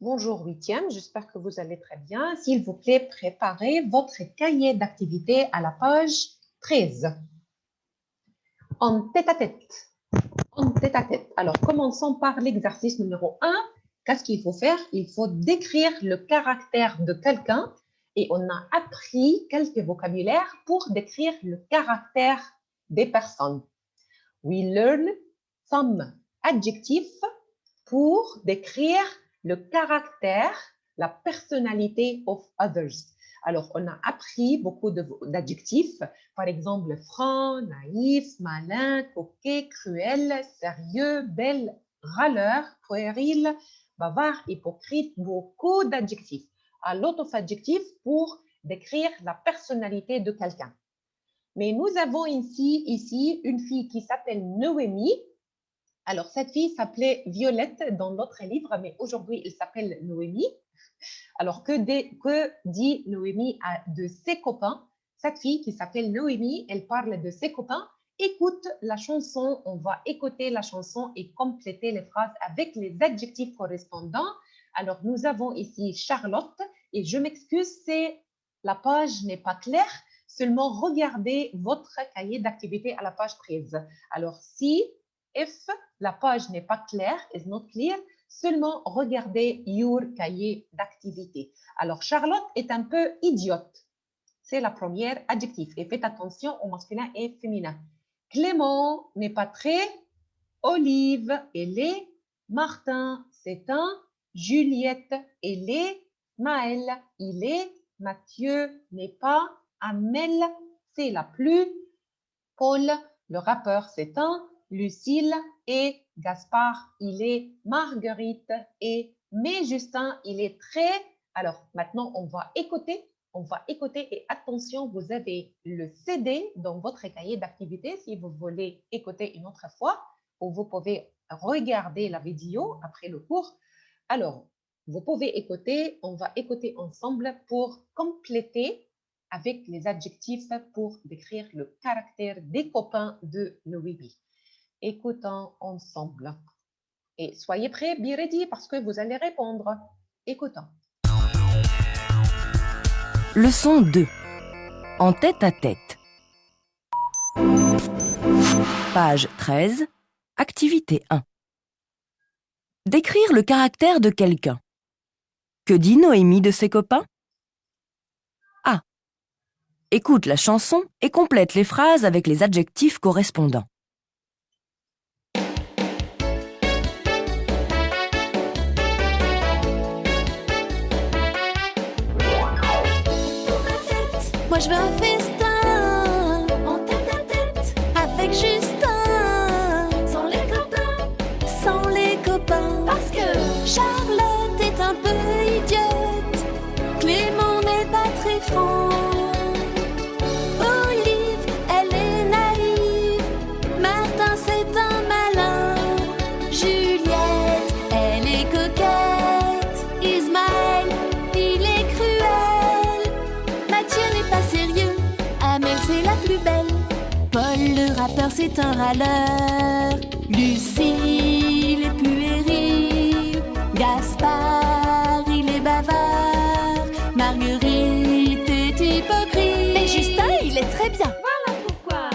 Bonjour huitième, j'espère que vous allez très bien. S'il vous plaît, préparez votre cahier d'activité à la page 13. En tête-à-tête. En tête-à-tête. Alors, commençons par l'exercice numéro 1. Qu'est-ce qu'il faut faire? Il faut décrire le caractère de quelqu'un et on a appris quelques vocabulaires pour décrire le caractère des personnes. We learn some adjectives pour décrire le caractère, la personnalité of others. Alors, on a appris beaucoup d'adjectifs, par exemple franc, naïf, malin, coquet, cruel, sérieux, belle, râleur, puéril, bavard, hypocrite, beaucoup d'adjectifs. A lot of adjectifs pour décrire la personnalité de quelqu'un. Mais nous avons ici une fille qui s'appelle Noémie. Alors, cette fille s'appelait Violette dans l'autre livre, mais aujourd'hui, elle s'appelle Noémie. Alors, que dit Noémie de ses copains? Cette fille qui s'appelle Noémie, elle parle de ses copains. Écoute la chanson, on va écouter la chanson et compléter les phrases avec les adjectifs correspondants. Alors, nous avons ici Charlotte et je m'excuse, la page n'est pas claire. Seulement, regardez votre cahier d'activité à la page 13. Alors, if la page n'est pas claire, is not clear, seulement regardez your cahier d'activité. Alors, Charlotte est un peu idiote. C'est la première adjectif. Et faites attention au masculin et féminin. Clément n'est pas très. Olive, elle est. Martin, c'est un. Juliette, elle est. Maël, il est. Mathieu n'est pas. Amel, c'est la plus. Paul, le rappeur, c'est un. Lucille et Gaspard, il est. Marguerite et. Mais Justin, il est très. Alors, maintenant, on va écouter et attention, vous avez le CD dans votre cahier d'activité si vous voulez écouter une autre fois ou vous pouvez regarder la vidéo après le cours. Alors, vous pouvez écouter, on va écouter ensemble pour compléter avec les adjectifs pour décrire le caractère des copains de Noémie. Écoutons ensemble. Et soyez prêts, be ready, parce que vous allez répondre. Écoutons. Leçon 2. En tête-à-tête. Page 13. Activité 1. Décrire le caractère de quelqu'un. Que dit Noémie de ses copains? A. Écoute la chanson et complète les phrases avec les adjectifs correspondants. Moi je veux un festin en tête-à-tête avec Justin. Sans les copains. Parce que Charlotte est un peu idiote. Clément n'est pas très franc. Olive, elle est naïve. Martin c'est un malin. Juliette, elle est coquette. Ismaël, il est cruel. Mathieu n'est pas sérieux, Amel c'est la plus belle. Paul le rappeur c'est un râleur. Lucille est puérile. Gaspard il est bavard. Marguerite est hypocrite. Mais Justin il est très bien. Voilà pourquoi.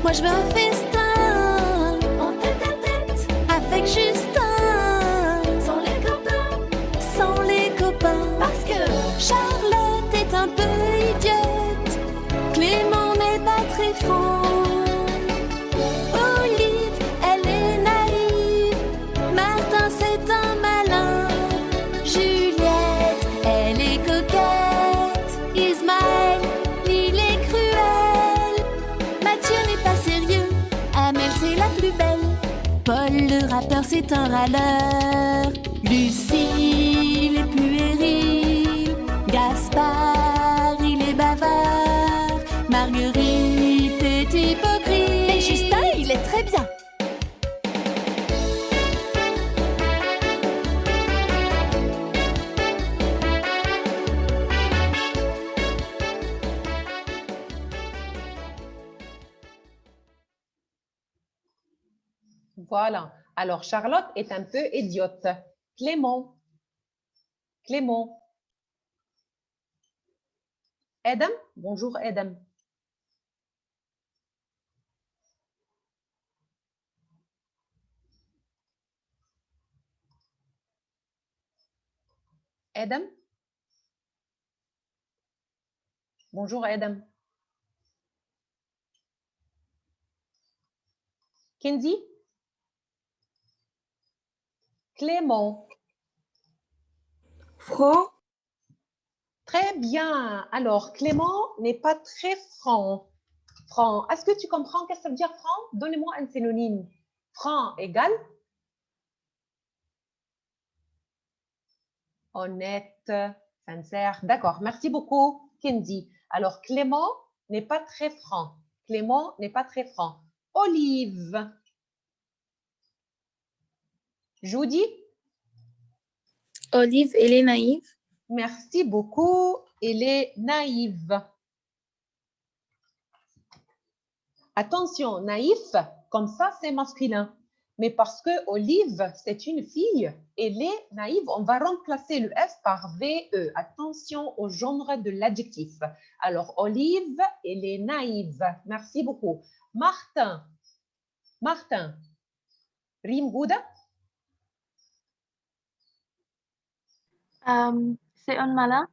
Moi je veux un festin en tête-à-tête avec Justin. Sans les copains. Parce que Charlotte est un peu idiote. Clément n'est pas très franc. Olive, elle est naïve. Martin c'est un malin. Juliette, elle est coquette. Ismaël, il est cruel. Mathieu n'est pas sérieux. Amel c'est la plus belle. Paul le rappeur c'est un râleur. Lucille est puérile. Gaspard il est bavard. Marguerite est hypocrite. Mais Justin il est très bien. Voilà. Alors, Charlotte est un peu idiote. Clément. Clément. Adam. Bonjour, Adam. Adam. Bonjour, Adam. Kenzie. Clément. Franc. Très bien. Alors, Clément n'est pas très franc. Franc. Est-ce que tu comprends qu'est-ce que ça veut dire franc? Donnez-moi un synonyme. Franc égale honnête, sincère. D'accord. Merci beaucoup, Kenzie. Alors, Clément n'est pas très franc. Clément n'est pas très franc. Olive. Judy. Olive, elle est naïve. Merci beaucoup. Elle est naïve. Attention, naïf, comme ça, c'est masculin. Mais parce que Olive, c'est une fille, elle est naïve, on va remplacer le F par VE. Attention au genre de l'adjectif. Alors, Olive, elle est naïve. Merci beaucoup. Martin. Martin. Rime Gouda. C'est un malin.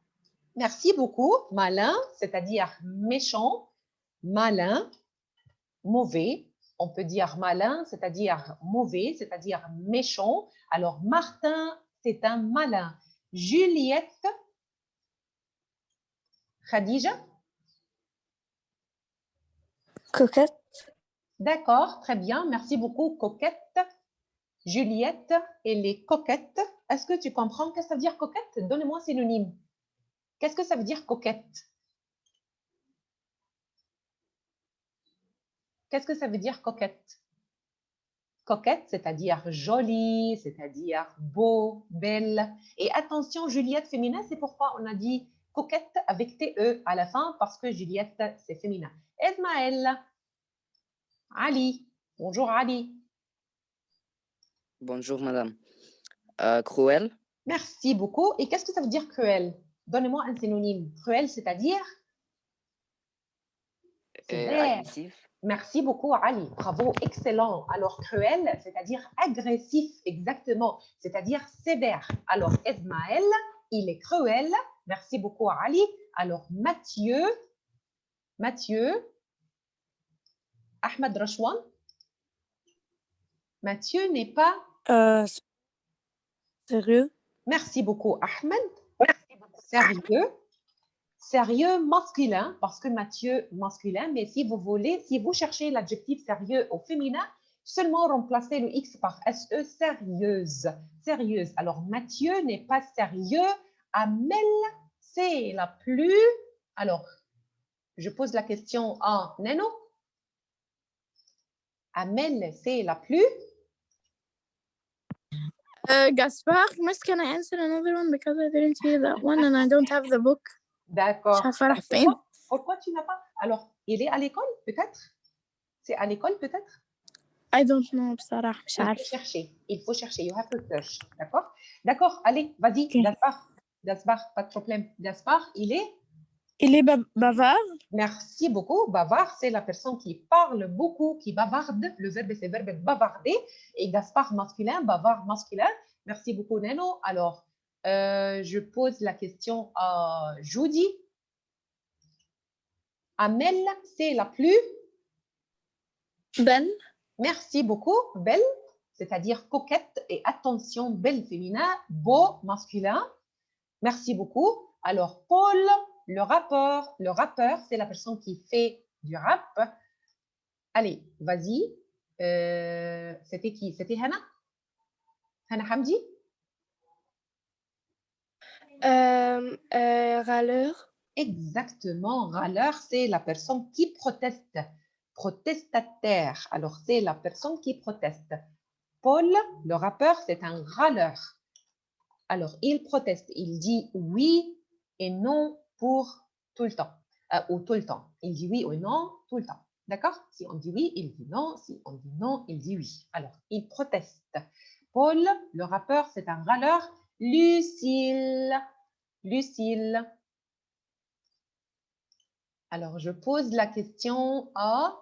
Merci beaucoup. Malin, c'est-à-dire méchant. Malin, mauvais. On peut dire malin, c'est-à-dire mauvais, c'est-à-dire méchant. Alors, Martin, c'est un malin. Juliette. Khadija. Coquette. D'accord, très bien. Merci beaucoup, coquette. Juliette, elle est coquette. Est-ce que tu comprends qu'est-ce que ça veut dire coquette? Donne-moi un synonyme. Qu'est-ce que ça veut dire coquette? Qu'est-ce que ça veut dire coquette? Coquette, c'est-à-dire jolie, c'est-à-dire beau, belle. Et attention, Juliette féminin, c'est pourquoi on a dit coquette avec TE à la fin, parce que Juliette, c'est féminin. Esmaël. Ali. Bonjour, Ali. Bonjour, madame. Cruel, Merci beaucoup. Et qu'est-ce que ça veut dire cruel? Donnez-moi un synonyme. Cruel, c'est-à-dire sévère. agressif, Merci beaucoup, Ali. Bravo, excellent. Alors, cruel, c'est-à-dire agressif, exactement. C'est-à-dire sévère. Alors, Esmaël, il est cruel. Merci beaucoup, Ali. Alors, Mathieu. Mathieu. Ahmed Rachwan. Mathieu n'est pas... Sérieux. Merci beaucoup, Ahmed. Sérieux. Sérieux masculin, parce que Mathieu masculin, mais si vous voulez, si vous cherchez l'adjectif sérieux au féminin, seulement remplacez le X par SE, sérieuse. Sérieuse. Alors, Mathieu n'est pas sérieux. Amel, c'est la plus... Alors, je pose la question à Neno. Amel, c'est la plus... Gaspard, can I answer another one because I didn't hear that one and I don't have the book. D'accord. Pourquoi? Pourquoi tu n'as pas? Alors, il est à l'école, peut-être? C'est à l'école, peut-être? I don't know بصراحة مش Il faut عارفة. chercher. Il faut chercher. You have to search. D'accord? D'accord. Allez, vas-y, Ok. Gaspard. Gaspard, pas de problème. Gaspard, il est? Il est bavard. Merci beaucoup. Bavard, c'est la personne qui parle beaucoup, qui bavarde. Le verbe, c'est le verbe bavarder. Et Gaspard masculin, bavard masculin. Merci beaucoup, Neno. Alors, je pose la question à Judy. Amel, c'est la plus? Belle. Merci beaucoup. Belle, c'est-à-dire coquette. Et attention, belle féminin, beau masculin. Merci beaucoup. Alors, Paul, le rappeur, c'est la personne qui fait du rap. Allez, vas-y. C'était qui? C'était Hana? Hana Hamdi? Râleur. Exactement. Râleur, c'est la personne qui proteste. Protestataire. Alors, c'est la personne qui proteste. Paul, le rappeur, c'est un râleur. Alors, il proteste. Il dit oui et non pour tout le temps. Ou tout le temps. Il dit oui ou non tout le temps. D'accord? Si on dit oui, il dit non. Si on dit non, il dit oui. Alors, il proteste. Paul, le rappeur, c'est un râleur. Lucille. Lucille. Alors, je pose la question à...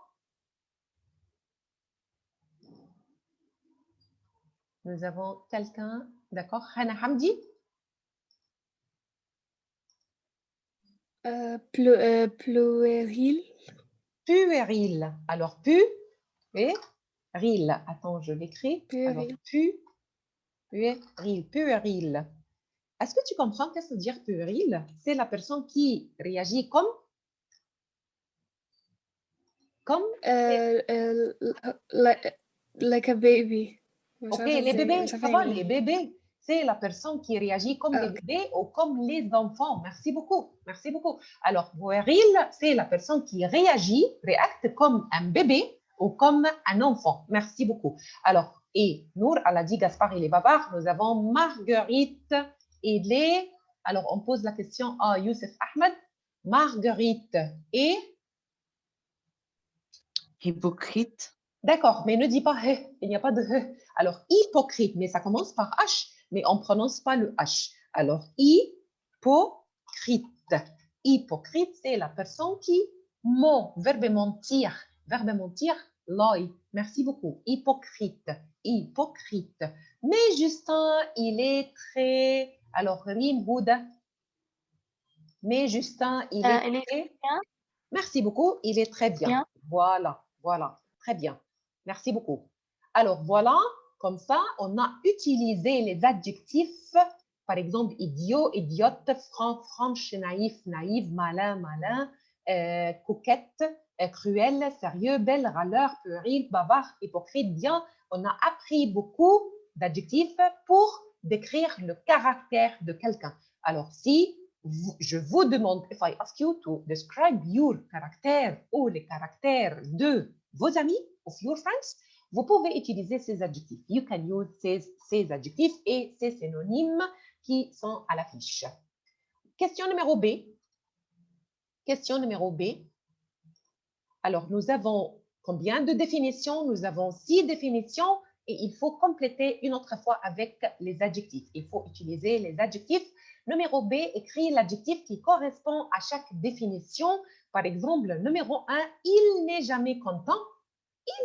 Nous avons quelqu'un, d'accord? Hana Hamdi. Puéril. Puéril. Alors, pu et ril. Attends, je l'écris. Alors, Puéril. puéril. Puéril. Est-ce que tu comprends qu'est-ce que veut dire puéril? C'est la personne qui réagit comme Like a baby. Ok, les bébés, ça va, les bébés. C'est la personne qui réagit comme les bébés ou comme les enfants. Merci beaucoup, merci beaucoup. Alors, puéril, c'est la personne qui réagit, réacte comme un bébé ou comme un enfant. Merci beaucoup. Alors, et Nour, elle a dit Gaspard, il est bavard. Nous avons Marguerite et les... Alors, on pose la question à Youssef Ahmed. Marguerite et... Hypocrite. D'accord, mais ne dis pas he, il n'y a pas de he. Alors, hypocrite, mais ça commence par H, mais on ne prononce pas le H. Alors, hypocrite. Hypocrite, c'est la personne qui ment, verbe mentir. Verbe mentir, lie. Merci beaucoup. Hypocrite. Hypocrite. Mais Justin, il est très... Alors, Rim Bouddha. Mais Justin, il est très... Merci beaucoup, il est très bien. Voilà, voilà, très bien. Merci beaucoup. Alors voilà, comme ça, on a utilisé les adjectifs, par exemple, idiot, idiote, franc, franche, naïf, naïve, malin, malin, coquette, cruel, sérieux, belle, râleur, puéril, bavard, hypocrite. Bien, on a appris beaucoup d'adjectifs pour décrire le caractère de quelqu'un. Alors, si je vous demande, if I ask you to describe your caractère ou les caractères de vos amis, of your friends, vous pouvez utiliser ces adjectifs. You can use ces adjectifs et ces synonymes qui sont à l'affiche. Question numéro B. Question numéro B. Alors, nous avons combien de définitions? Nous avons 6 définitions et il faut compléter une autre fois avec les adjectifs. Il faut utiliser les adjectifs. Numéro B, écrit l'adjectif qui correspond à chaque définition. Par exemple, numéro 1, il n'est jamais content.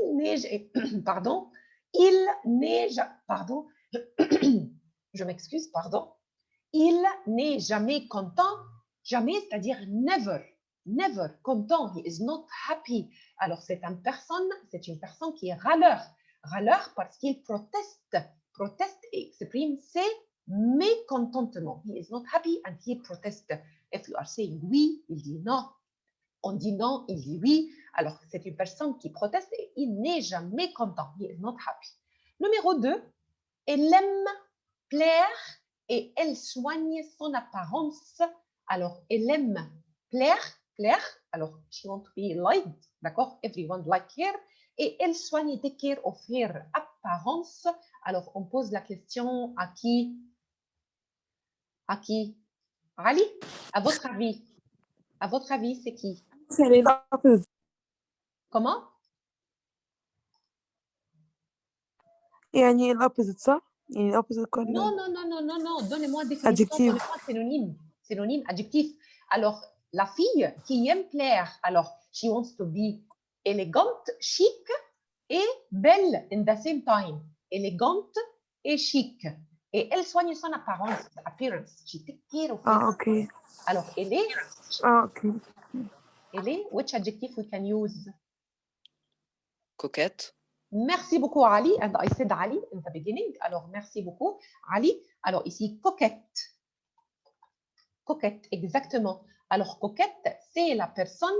Il n'est, pardon, il n'est, pardon, je m'excuse, pardon. Il n'est jamais content. Jamais, c'est-à-dire never. Never content. He is not happy. Alors, c'est une personne qui est râleur. Râleur parce qu'il proteste. Proteste et exprime ses mécontentement. He is not happy and he protests. If you are saying oui, il dit non. On dit non, il dit oui. Alors, c'est une personne qui proteste et il n'est jamais content. He is not happy. Numéro 2, elle aime plaire et elle soigne son apparence. Alors, elle aime plaire. Alors, she want to be liked, d'accord? Everyone like her. Et elle soigne, take care of her apparence. Alors, on pose la question à qui? À qui? Ali, à votre avis, c'est qui? C'est les opposite. Comment? يعني الopposite صح؟ يعني الopposite كله Non. Donnez-moi définition, Adjectif. donnez-moi synonyme. Synonyme, adjectif. Alors, la fille qui aime plaire, alors, she wants to be élégante, chic et belle in the same time. Élégante et chic. Et elle soigne son apparence, appearance. She take care of it. ok. Alors, elle est, ok. which adjective we can use? Coquette. Merci beaucoup, Ali. And I said Ali in the beginning. Alors, merci beaucoup, Ali. Alors, ici, coquette. Coquette, exactement. Alors, coquette, c'est la personne,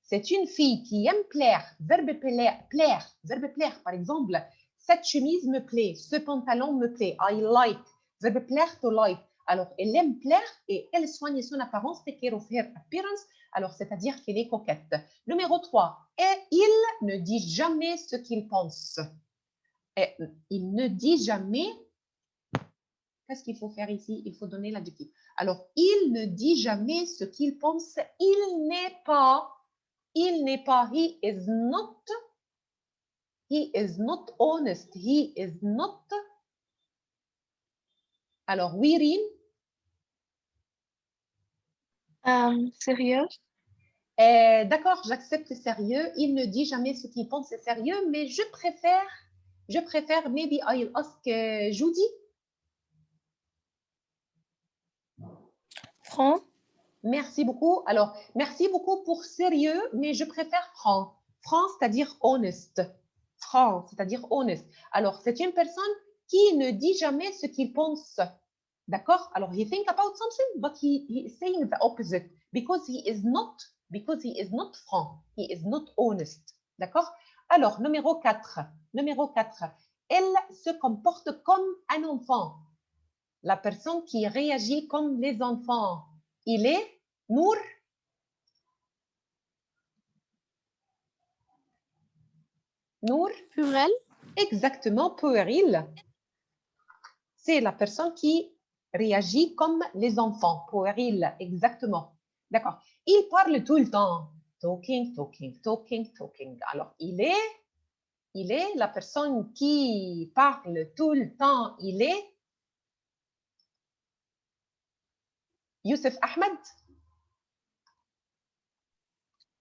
c'est une fille qui aime plaire. Verbe plaire. Verbe plaire, par exemple, cette chemise me plaît, ce pantalon me plaît. I like. Verbe plaire, to like. Alors, elle aime plaire et elle soigne son apparence, take care of her appearance. Alors, c'est-à-dire qu'elle est coquette. Numéro 3, et il ne dit jamais ce qu'il pense. Et il ne dit jamais. Qu'est-ce qu'il faut faire ici? Il faut donner l'adjectif. Alors, il ne dit jamais ce qu'il pense. Il n'est pas, he is not honest. He is not Alors, oui, Rin. Sérieux? D'accord, j'accepte sérieux. Il ne dit jamais ce qu'il pense c'est sérieux, mais je préfère, maybe I'll ask Judy. Franc? Merci beaucoup. Alors, merci beaucoup pour sérieux, mais je préfère franc. Franc, c'est-à-dire honest. Franc, c'est-à-dire honest. Alors, c'est une personne qui ne dit jamais ce qu'il pense. D'accord? Alors, he think about something, but he is saying the opposite because he is not franc. He is not honest. D'accord? Alors, numéro 4. Numéro 4. Elle se comporte comme un enfant. La personne qui réagit comme les enfants. Il est Nour. Nour. Purel? Exactement, puéril. C'est la personne qui réagit comme les enfants. Puéril, exactement. D'accord. Il parle tout le temps. Talking, talking, talking, talking. Alors, il est la personne qui parle tout le temps. Il est Youssef Ahmed.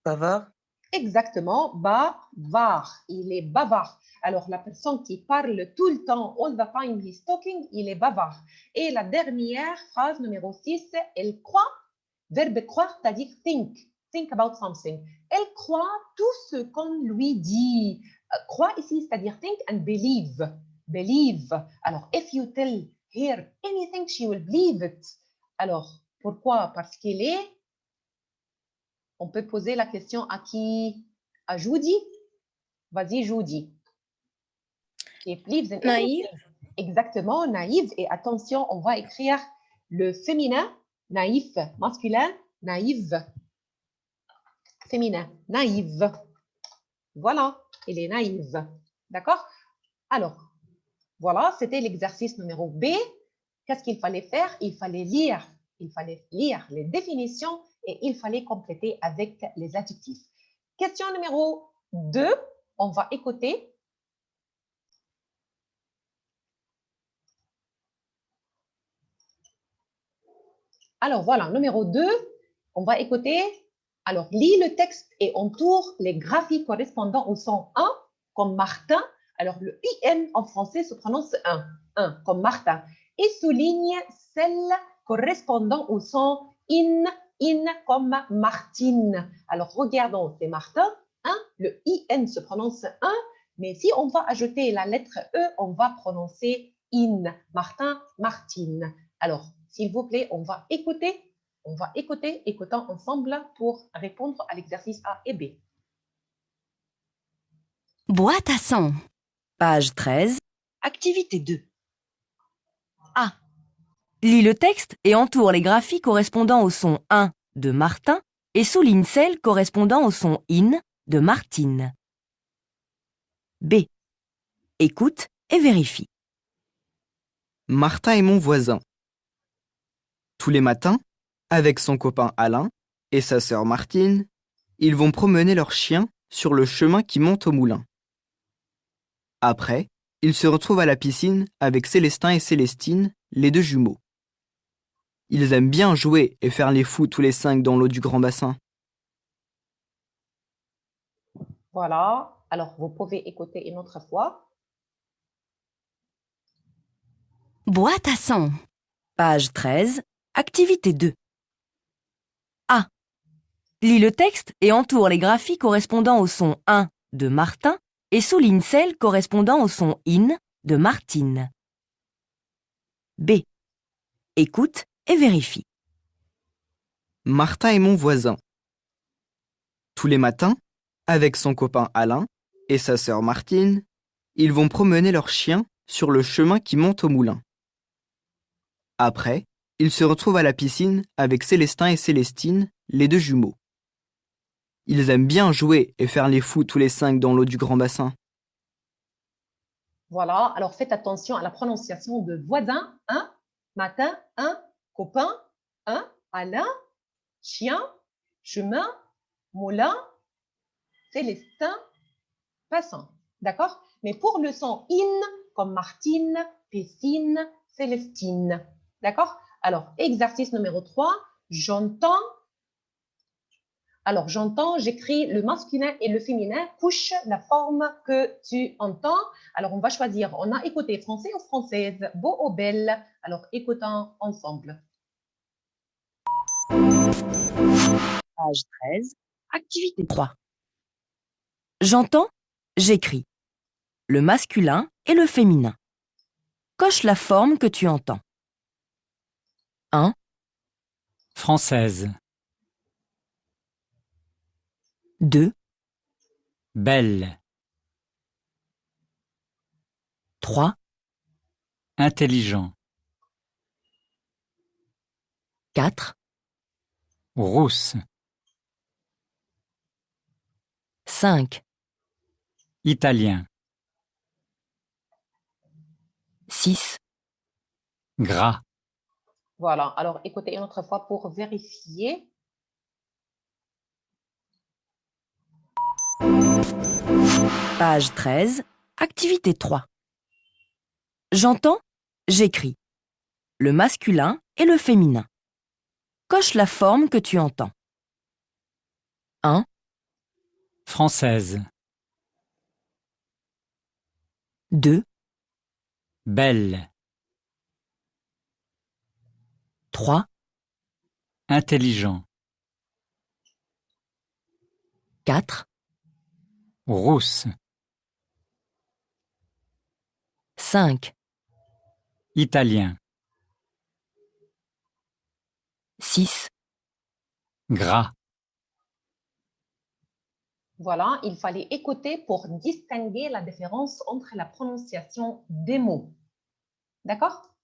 Bavard. Exactement, bavard. Il est bavard. Alors, la personne qui parle tout le temps, all the time he's talking, il est bavard. Et la dernière phrase, numéro 6, elle croit, verbe croire, c'est-à-dire think. Think about something. Elle croit tout ce qu'on lui dit. Croit ici, c'est-à-dire think and believe. Believe. Alors, if you tell her anything, she will believe it. Alors, pourquoi? Parce qu'il est. On peut poser la question à qui? À Judy? Vas-y, Judy. Naïf? Exactement, naïve. Et attention, on va écrire le féminin, naïf, masculin, naïve. Féminin, naïve. Voilà, elle est naïve. D'accord? Alors, voilà, c'était l'exercice numéro B. Qu'est-ce qu'il fallait faire? Il fallait lire les définitions et il fallait compléter avec les adjectifs. Question numéro 2, on va écouter. Alors voilà, numéro 2, on va écouter. Alors, lis le texte et entoure les graphies correspondant au son 1, comme Martin. Alors, le IN en français se prononce 1, comme Martin. Et souligne celle correspondant au son in, comme Martine. Alors, regardons, c'est Martin, 1, le IN se prononce 1, mais si on va ajouter la lettre E, on va prononcer in, Martin, Martine. Alors, s'il vous plaît, on va écouter, écoutons ensemble pour répondre à l'exercice A et B. Boîte à son. Page 13. Activité 2. Lis le texte et entoure les graphies correspondant au son 1 de Martin et souligne celles correspondant au son in de Martine. B. Écoute et vérifie. Martin est mon voisin. Tous les matins, avec son copain Alain et sa sœur Martine, ils vont promener leur chien sur le chemin qui monte au moulin. Après, ils se retrouvent à la piscine avec Célestin et Célestine, les deux jumeaux. Ils aiment bien jouer et faire les fous tous les 5 dans l'eau du grand bassin. Voilà, alors vous pouvez écouter une autre fois. Boîte à son. Page 13. Activité 2. A. Lis le texte et entoure les graphies correspondant au son 1 de Martin et souligne celles correspondant au son in de Martine. B. Écoute et vérifie. Martin est mon voisin. Tous les matins, avec son copain Alain et sa sœur Martine, ils vont promener leur chien sur le chemin qui monte au moulin. Après, ils se retrouvent à la piscine avec Célestin et Célestine, les deux jumeaux. Ils aiment bien jouer et faire les fous tous les 5 dans l'eau du grand bassin. Voilà, alors faites attention à la prononciation de voisin, matin, copain, Alain, chien, chemin, moulin, Célestin, passant. D'accord? Mais pour le son in, comme Martine, piscine, Célestine. D'accord? Alors, exercice numéro 3, j'entends. Alors, j'entends, j'écris le masculin et le féminin. Couche la forme que tu entends. Alors, on va choisir. On a écouté français ou française, beau ou belle. Alors, écoutons ensemble. Page 13, activité 3. J'entends, j'écris. Le masculin et le féminin. Coche la forme que tu entends. 1, Française, 2, belle, 3, intelligent, 4, rousse, 5, italien, 6, gras, Voilà. Alors, écoutez une autre fois pour vérifier. page 13, activité 3. J'entends, j'écris. Le masculin et le féminin. Coche la forme que tu entends. 1, française, 2, belle, 3, intelligent, 4, rousse, 5, italien, 6, gras, Voilà, il fallait écouter pour distinguer la différence entre la prononciation des mots. D'accord?